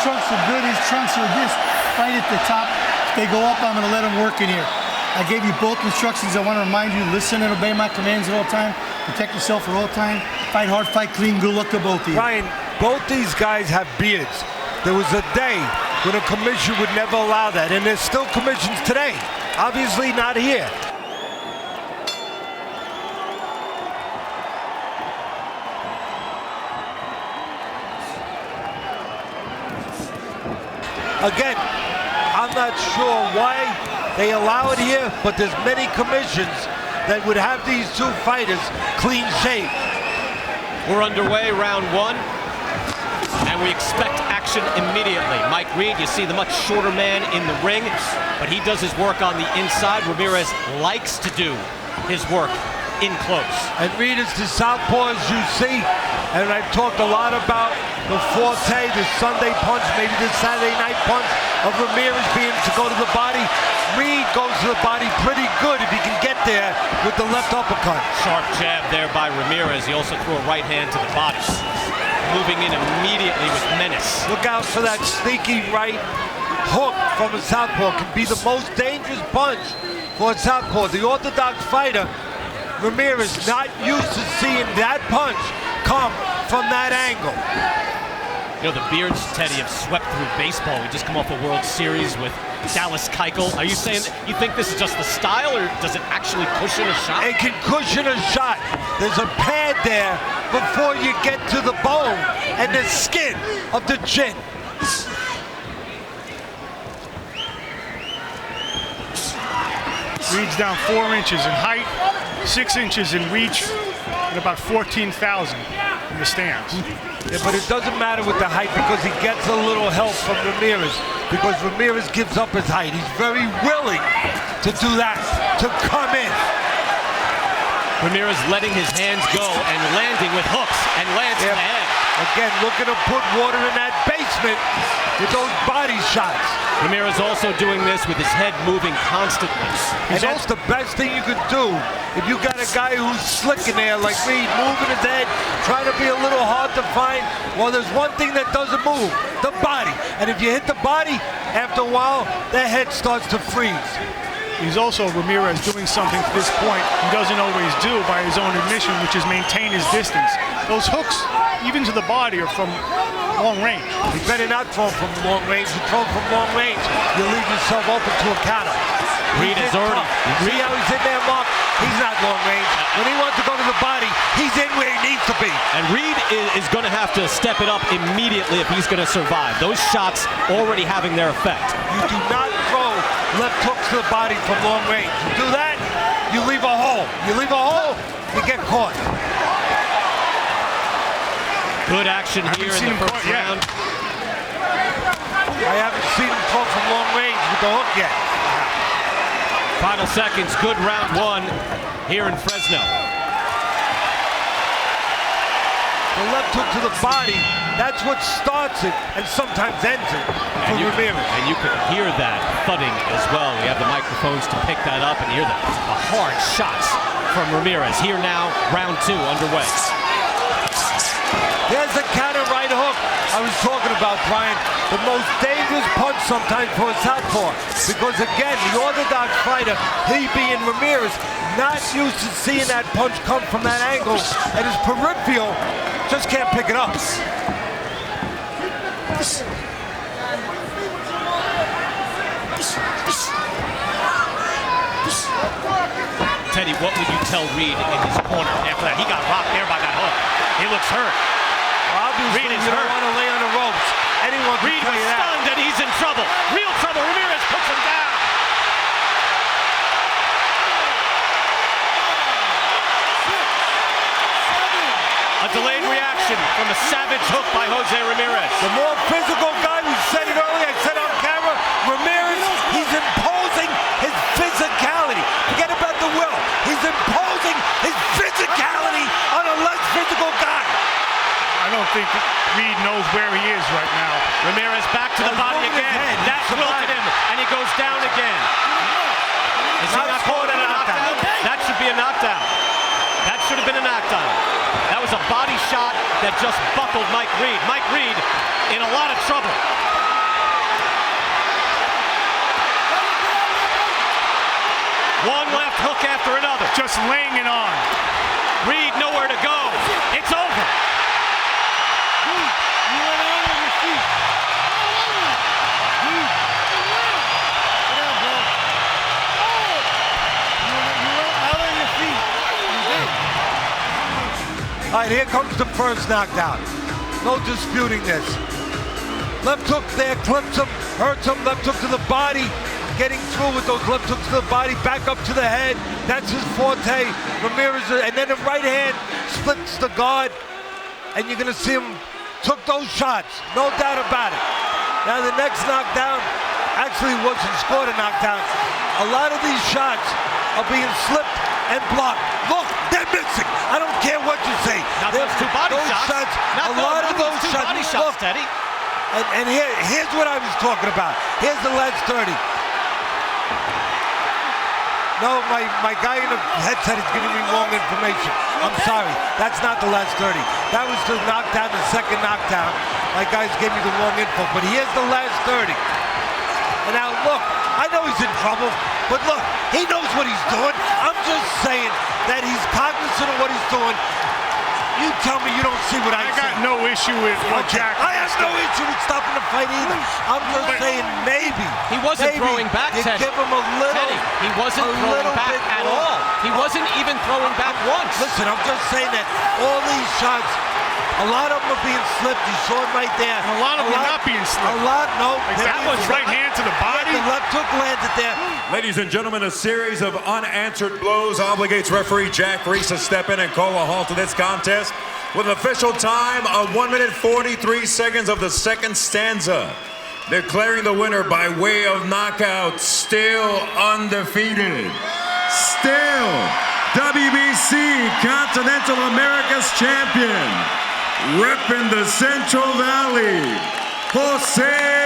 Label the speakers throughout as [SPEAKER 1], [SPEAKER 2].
[SPEAKER 1] trunks are good. His trunks are this, right at the top. If they go up, I'm going to let him work in here. I gave you both instructions. I want to remind you, listen and obey my commands at all time. Protect yourself at all time. Fight hard, fight clean. Good luck to both of you.
[SPEAKER 2] Brian, both these guys have beards. There was a day when a commission would never allow that, and there's still commissions today. Obviously not here. Again, I'm not sure why they allow it here, but there's many commissions that would have these two fighters clean shaved.
[SPEAKER 3] We're underway, round one, and we expect action immediately. Mike Reed, you see the much shorter man in the ring, but he does his work on the inside. Ramirez likes to do his work in close.
[SPEAKER 2] And Reed is the southpaw, as you see, and I've talked a lot about the forte, the Sunday punch, maybe the Saturday night punch of Ramirez being to go to the body. Reed goes to the body pretty good if he can get there with the left uppercut.
[SPEAKER 3] Sharp jab there by Ramirez. He also threw a right hand to the body. Moving in immediately with menace.
[SPEAKER 2] Look out for that sneaky right hook from a southpaw. Can be the most dangerous punch for a southpaw. The orthodox fighter, Ramirez, not used to seeing that punch come from that angle.
[SPEAKER 3] You know, the Beards, Teddy, have swept through baseball. We just come off a World Series with Dallas Keuchel. Are you saying you think this is just the style, or does it actually cushion a shot?
[SPEAKER 2] It can cushion a shot. There's a pad there before you get to the bone and the skin of the chin.
[SPEAKER 4] Reed's down 4 inches in height, 6 inches in reach, and about 14,000 in the stands.
[SPEAKER 2] Yeah, but it doesn't matter with the height because he gets a little help from Ramirez, because Ramirez gives up his height. He's very willing to do that, to come in.
[SPEAKER 3] Ramirez letting his hands go and landing with hooks and lands in the head.
[SPEAKER 2] Again, looking to put water in that basement with those body shots.
[SPEAKER 3] Ramirez also doing this with his head moving constantly.
[SPEAKER 2] And that's the best thing you could do if you got a guy who's slick in there like Reed, moving his head, trying to be a little hard to find. Well, there's one thing that doesn't move, the body. And if you hit the body, after a while, the head starts to freeze.
[SPEAKER 4] He's also, Ramirez, doing something to this point he doesn't always do by his own admission, which is maintain his distance. Those hooks, even to the body, are from long range.
[SPEAKER 2] You better not throw from long range. You throw from long range, you leave yourself open to a counter.
[SPEAKER 3] Reed is already...
[SPEAKER 2] See how he's in there, Mark? He's not long range. When he wants to go to the body, he's in where he needs to be.
[SPEAKER 3] And Reed is going to have to step it up immediately if he's going to survive. Those shots already having their effect.
[SPEAKER 2] You do not throw left hooks to the body from long range. You do that, you leave a hole. You leave a hole, you get caught.
[SPEAKER 3] Good action here in the first round.
[SPEAKER 2] I haven't seen him throw from long range with the hook yet.
[SPEAKER 3] Final seconds, good round one here in Fresno.
[SPEAKER 2] The left hook to the body, that's what starts it and sometimes ends it for Ramirez.
[SPEAKER 3] And you could hear that thudding as well. We have the microphones to pick that up and hear the hard shots from Ramirez. Here now, round two underway.
[SPEAKER 2] There's the counter right hook I was talking about, Brian. The most dangerous punch sometimes for a southpaw. Because again, the orthodox fighter, he being Ramirez, not used to seeing that punch come from that angle, and his peripheral just can't pick it up.
[SPEAKER 3] Teddy, what would you tell Reed in his corner after that? He got rocked there by that hook. He looks hurt.
[SPEAKER 2] Obviously,
[SPEAKER 3] Reed is
[SPEAKER 2] you don't
[SPEAKER 3] hurt.
[SPEAKER 2] want to lay on the ropes. Anyone can
[SPEAKER 3] Reed
[SPEAKER 2] tell
[SPEAKER 3] was
[SPEAKER 2] you that.
[SPEAKER 3] stunned and he's in trouble. Real trouble. Ramirez puts him down. A delayed reaction from a savage hook by Jose Ramirez.
[SPEAKER 2] The more physical guy, we said it earlier, I said on camera, Ramirez, he's imposing his physicality. Forget about the will. He's imposing his physicality on a less physical guy.
[SPEAKER 4] I don't think Reed knows where he is right now.
[SPEAKER 3] Ramirez back to the body again. That wilted him, and he goes down again. Is he not calling it a knockdown? That should be a knockdown. That should have been a knockdown. That was was a body shot that just buckled Mike Reed. Mike Reed in a lot of trouble. One left hook after another.
[SPEAKER 4] Just laying it on.
[SPEAKER 3] Reed nowhere to go. It's over.
[SPEAKER 1] You went out on your feet.
[SPEAKER 2] All right, here comes the first knockdown. No disputing this. Left hook there, clips him, hurts him. Left hook to the body. Getting through with those left hooks to the body, back up to the head. That's his forte. Ramirez, and then the right hand splits the guard. And you're going to see him took those shots. No doubt about it. Now the next knockdown actually wasn't scored a knockdown. A lot of these shots are being slipped and blocked. Look, they're missing. I don't care what you say.
[SPEAKER 3] Not those two body shots.
[SPEAKER 2] A lot of those
[SPEAKER 3] two body shots, Teddy.
[SPEAKER 2] And here's what I was talking about. Here's the last 30. No, my guy in the headset is giving me wrong information. I'm sorry. That's not the last 30. That was the knockdown, the second knockdown. My guys gave me the wrong info. But here's the last 30. And now look, I know he's in trouble, but look, he knows what he's doing. I'm just saying that he's cognizant of what he's doing. You tell me you don't see what I see.
[SPEAKER 4] got no issue with what Jack.
[SPEAKER 2] I have no issue with stopping the fight either. I'm just saying maybe.
[SPEAKER 3] He wasn't throwing back,
[SPEAKER 2] you
[SPEAKER 3] Teddy.
[SPEAKER 2] give him a little.
[SPEAKER 3] Teddy, he wasn't throwing back at all. He wasn't even throwing back once.
[SPEAKER 2] Listen, I'm just saying that all these shots, a lot of them are being slipped. You saw it right there.
[SPEAKER 4] And a lot of them are not being slipped.
[SPEAKER 2] A lot, no.
[SPEAKER 4] Like that was right hand to the body.
[SPEAKER 2] The left hook landed there.
[SPEAKER 5] Ladies and gentlemen, a series of unanswered blows obligates referee Jack Reese to step in and call a halt to this contest with an official time of 1 minute 43 seconds of the second stanza. Declaring the winner by way of knockout, still undefeated, still WBC Continental America's champion, repping the Central Valley, Jose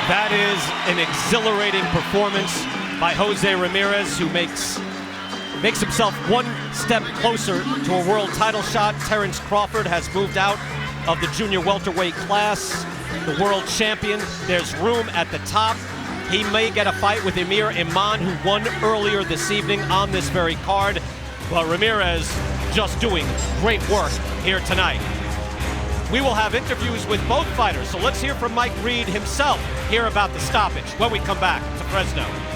[SPEAKER 3] That is an exhilarating performance by Jose Ramirez, who makes himself one step closer to a world title shot. Terrence Crawford has moved out of the junior welterweight class. The world champion, there's room at the top. He may get a fight with Amir Iman, who won earlier this evening on this very card. Well, Ramirez just doing great work here tonight. We will have interviews with both fighters, so let's hear from Mike Reed himself, hear about the stoppage when we come back to Fresno.